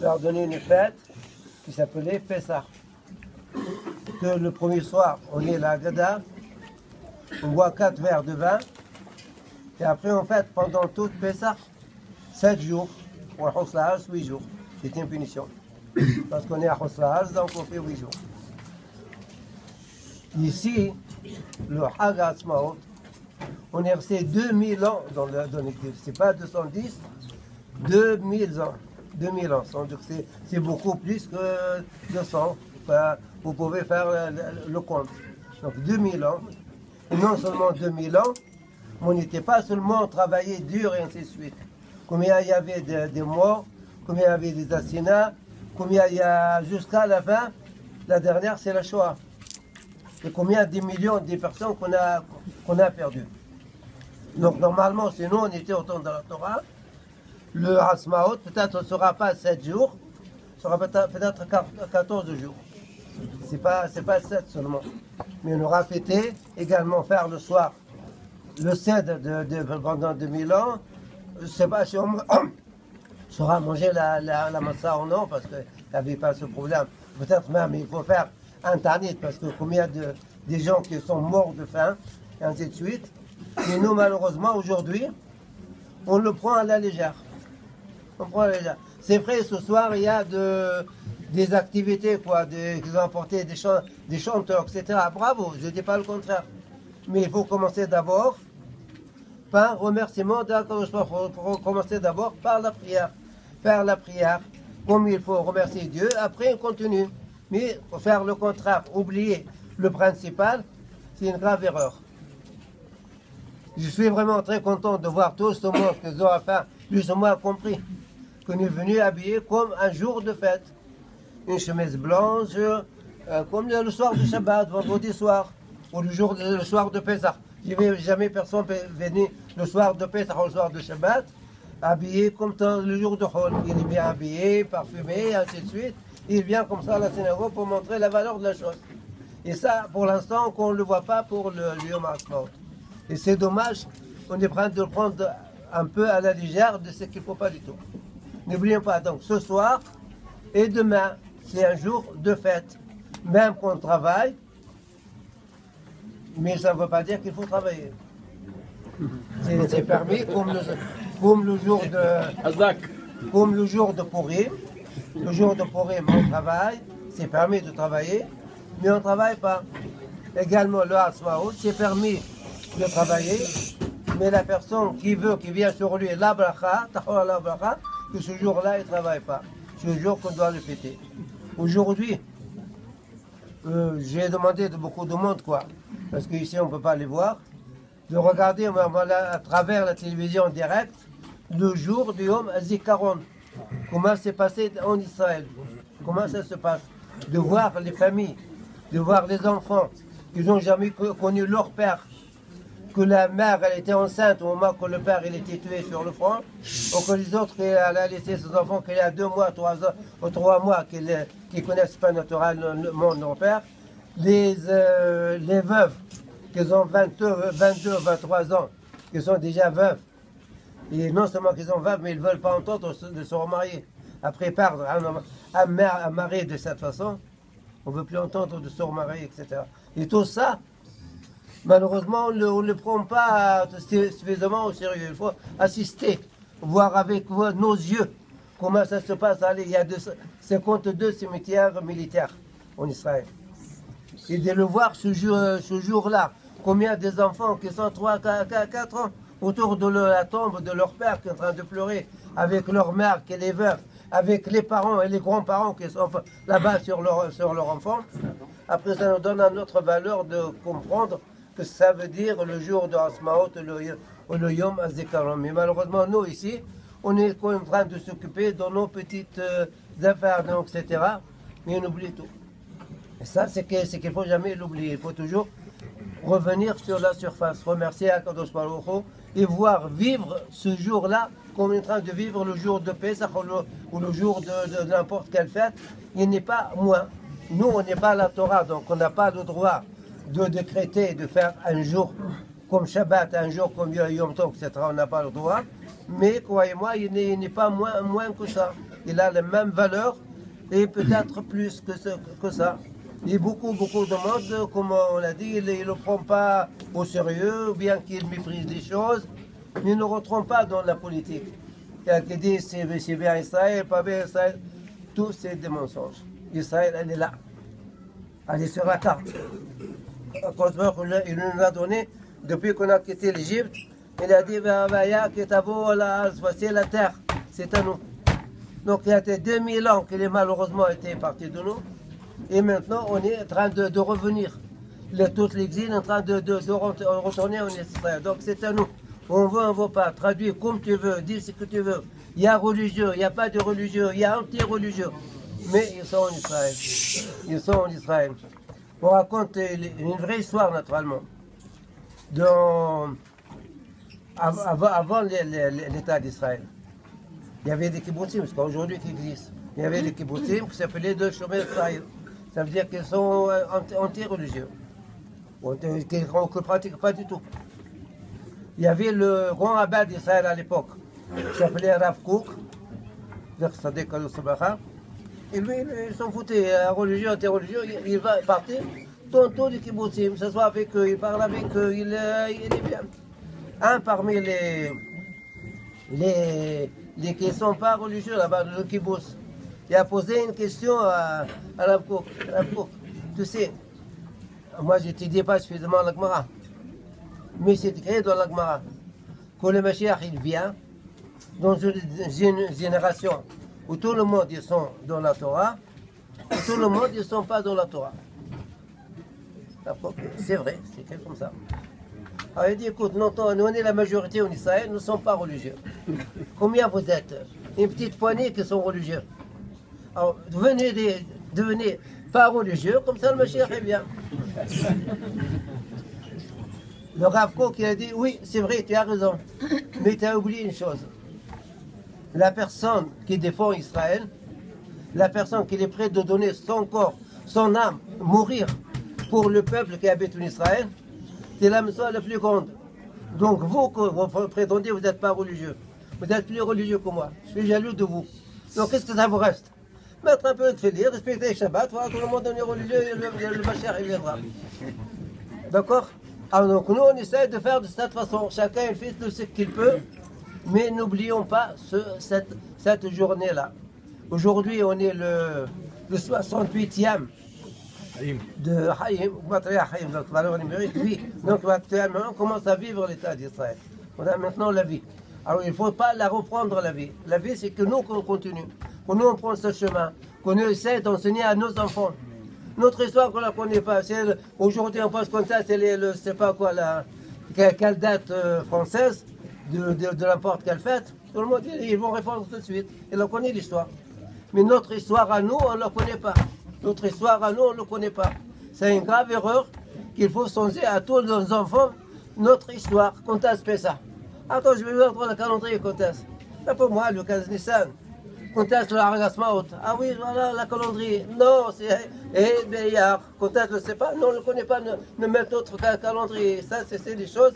leur donner une fête qui s'appelait Pessah. Que le premier soir, on est la Gada, on boit 4 verres de vin, et après on fête pendant toute Pessah 7 jours, ou à Hoslahaj 8 jours. C'est une punition. Parce qu'on est à Hoslahaj, donc on fait 8 jours. Ici, le Hag Ha'atzmaut, on est resté 2000 ans dans l'Église. C'est pas 210, 2000 ans. 2000 ans. Donc c'est beaucoup plus que 200. Enfin, vous pouvez faire le compte. Donc 2000 ans. Et non seulement 2000 ans, mais on n'était pas seulement travaillé dur et ainsi de suite. Combien il y avait des morts, combien il y avait des assassinats, combien il y a jusqu'à la fin. La dernière, c'est la Shoah. Et combien de millions de personnes qu'on a perdues. Donc normalement, si nous on était au temps de la Torah, le Hasmaot peut-être ne sera pas 7 jours, sera peut-être 14 jours. C'est pas 7 seulement. Mais on aura fêté, également faire le soir, le cèdre pendant 2000 ans. Je ne sais pas si on saura manger la massa ou non, parce qu'il n'y avait pas ce problème. Peut-être même il faut faire un tanit, parce que combien des gens qui sont morts de faim, et ainsi de suite. Et nous, malheureusement, aujourd'hui, on le prend à la légère. On prend à la légère. C'est vrai, ce soir, il y a des activités, quoi, qu'ils ont apporté des chanteurs, etc. Bravo, je ne dis pas le contraire. Mais il faut commencer d'abord par remerciement d'Akadosh Baruch Hu. Il faut commencer d'abord par la prière. Faire la prière, comme il faut remercier Dieu, après on continue. Mais faire le contraire, oublier le principal, c'est une grave erreur. Je suis vraiment très content de voir tout ce monde que Zohar plus ou moins compris, qu'on est venu habiller comme un jour de fête. Une chemise blanche, comme le soir du Shabbat, vendredi soir, ou le soir de Pessah. Jamais personne venu le soir de Pessah ou le soir de Shabbat, habillé comme le jour de Hol. Il est bien habillé, parfumé, ainsi de suite. Il vient comme ça à la synagogue pour montrer la valeur de la chose. Et ça, pour l'instant, qu'on ne le voit pas pour le Yom HaAtzmaut. Et c'est dommage, on est en train de le prendre un peu à la légère de ce qu'il ne faut pas du tout. N'oublions pas, donc ce soir et demain, c'est un jour de fête. Même qu'on travaille, mais ça ne veut pas dire qu'il faut travailler. C'est permis, comme le jour de Purim. Le jour de Purim, on travaille, c'est permis de travailler, mais on ne travaille pas. Également, le Hasmaot, c'est permis de travailler, mais la personne qui vient sur lui la bracha, que ce jour-là, il ne travaille pas. C'est le jour qu'on doit le fêter. Aujourd'hui, j'ai demandé de beaucoup de monde, quoi, parce qu'ici on ne peut pas les voir, de regarder à travers la télévision en direct le jour du Yom HaZikaron. Comment c'est passé en Israël? Comment ça se passe? De voir les familles, de voir les enfants qui n'ont jamais connu leur père, que la mère elle était enceinte au moment que le père il était tué sur le front, ou que les autres elle a laissé ses enfants qu'il y a 2 mois, 3 ans, ou 3 mois qui ne connaissent pas naturellement leur père, les veuves qui ont 22, 23 ans, qui sont déjà veuves. Et non seulement qu'ils sont veuves, mais ils ne veulent pas entendre de se remarier. Après perdre un mari de cette façon, on ne veut plus entendre de se remarier, etc. Et tout ça, malheureusement, on ne le prend pas suffisamment au sérieux. Il faut assister, voir avec nos yeux comment ça se passe. Allez, il y a 52 cimetières militaires en Israël. Et de le voir ce jour-là, combien des enfants qui sont 3, 4 ans, autour de la tombe de leur père qui est en train de pleurer, avec leur mère qui est les veuves, avec les parents et les grands-parents qui sont là-bas sur leur enfant. Après, ça nous donne une autre valeur de comprendre que ça veut dire le jour de Hasmaot ou le Yom HaZikaron. Mais malheureusement, nous ici, on est en train de s'occuper de nos petites affaires, etc. Mais on oublie tout. Et ça, c'est qu'il ne faut jamais l'oublier. Il faut toujours revenir sur la surface, remercier Akadosh Baruch Hu et voir vivre ce jour-là comme on est en train de vivre le jour de Pessah ou le jour de n'importe quelle fête. Il n'est pas moins. Nous, on n'est pas la Torah, donc on n'a pas le droit de décréter, de faire un jour comme Shabbat, un jour comme Yom Tov, etc. On n'a pas le droit. Mais croyez-moi, il n'est pas moins que ça. il a les mêmes valeurs et peut-être plus que ça. Et beaucoup de monde, comme on l'a dit, il ne le prend pas au sérieux, bien qu'il méprise les choses, mais il ne rentre pas dans la politique. Il y a qui dit c'est bien Israël, pas bien Israël. Tout c'est des mensonges. Israël, elle est là. Elle est sur la carte. Il nous a donné, depuis qu'on a quitté l'Égypte, il a dit voici la terre, c'est à nous. Donc il y a été 2000 ans qu'il est malheureusement été parti de nous. Et maintenant on est en train de revenir. Tout l'exil est en train de retourner en Israël. Donc c'est à nous. On ne veut pas. Traduire comme tu veux, dire ce que tu veux. Il y a religieux, il n'y a pas de religieux, il y a anti-religieux. Mais ils sont en Israël. Ils sont en Israël. On raconte une vraie histoire naturellement. Avant l'État d'Israël, il y avait des kibbutzim, parce qu'aujourd'hui qui existent. Il y avait des kibbutzim qui s'appelaient de Shomer Israël. Ça veut dire qu'ils sont anti-religieux. Qu'ils ne pratiquent pas du tout. Il y avait le grand rabbin d'Israël à l'époque, qui s'appelait Rav Kook, et lui, ils s'en foutaient, religieux, anti-religieux, il va partir dans tous les kibbutzim, ce soit avec eux, il parle avec eux, il est bien. Un parmi les qui ne sont pas religieux là-bas, le kibbutz, il a posé une question à Rav Kook. Rav Kook, tu sais, moi je n'étudie pas suffisamment la Gemara. Mais c'est écrit dans la Gemara que le Mashiach il vient dans une génération où tout le monde ils sont dans la Torah et tout le monde ils ne sont pas dans la Torah. C'est vrai, c'est écrit comme ça. Alors il dit écoute, nous on est la majorité en Israël, nous ne sommes pas religieux. Combien vous êtes? Une petite poignée qui sont religieux. Alors devenez pas religieux, comme ça le Mashiach il vient. Le Rav Kook il a dit oui, c'est vrai, tu as raison, mais tu as oublié une chose. La personne qui défend Israël, la personne qui est prête de donner son corps, son âme, mourir pour le peuple qui habite en Israël, c'est la mission la plus grande. Donc vous, que vous prétendez, vous n'êtes pas religieux. Vous êtes plus religieux que moi. Je suis jaloux de vous. Donc qu'est-ce que ça vous reste? Mettre un peu de félire, respecter les Shabbat, voilà, tout le monde est religieux et le Mashiach il viendra. D'accord? Alors donc nous on essaie de faire de cette façon, chacun il fait tout ce qu'il peut, mais n'oublions pas cette journée-là. Aujourd'hui on est le 68e de Haïm, donc actuellement on commence à vivre l'État d'Israël. On a maintenant la vie. Alors il ne faut pas la reprendre la vie. La vie c'est que nous qu'on continue, que nous on prend ce chemin, qu'on essaie d'enseigner à nos enfants. Notre histoire qu'on ne la connaît pas, aujourd'hui on pense comme ça, c'est sais pas quoi, quelle date française, de n'importe quelle fête. Tout le monde dit, ils vont répondre tout de suite. Ils la connaissent l'histoire. Mais notre histoire à nous, on ne la connaît pas. Notre histoire à nous, on ne la connaît pas. C'est une grave erreur qu'il faut songer à tous nos enfants, notre histoire. Quand est-ce que ça? Attends, je vais vous montrer le calendrier, quand est-ce? C'est pour moi, le 15 Nissan. Quand est-ce le Haragasmaot? Ah oui, voilà, la calendrier. Non, c'est Béyar. Quand est-ce je ne sais pas? Non, on ne le connaît pas, ne met notre calendrier. Ça, c'est des choses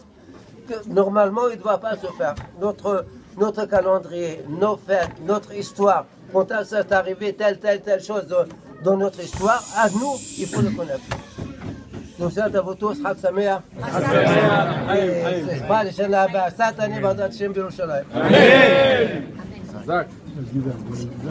que normalement, il ne doit pas se faire. Notre calendrier, nos fêtes, notre histoire, quand est-ce c'est arrivé telle chose dans notre histoire, à nous, il faut le connaître. Donc, ça, à vous tous, Chag Sameach. C'est pas les chaînes là-bas. Cette année, Bazat Shem Birushalayim. Amen.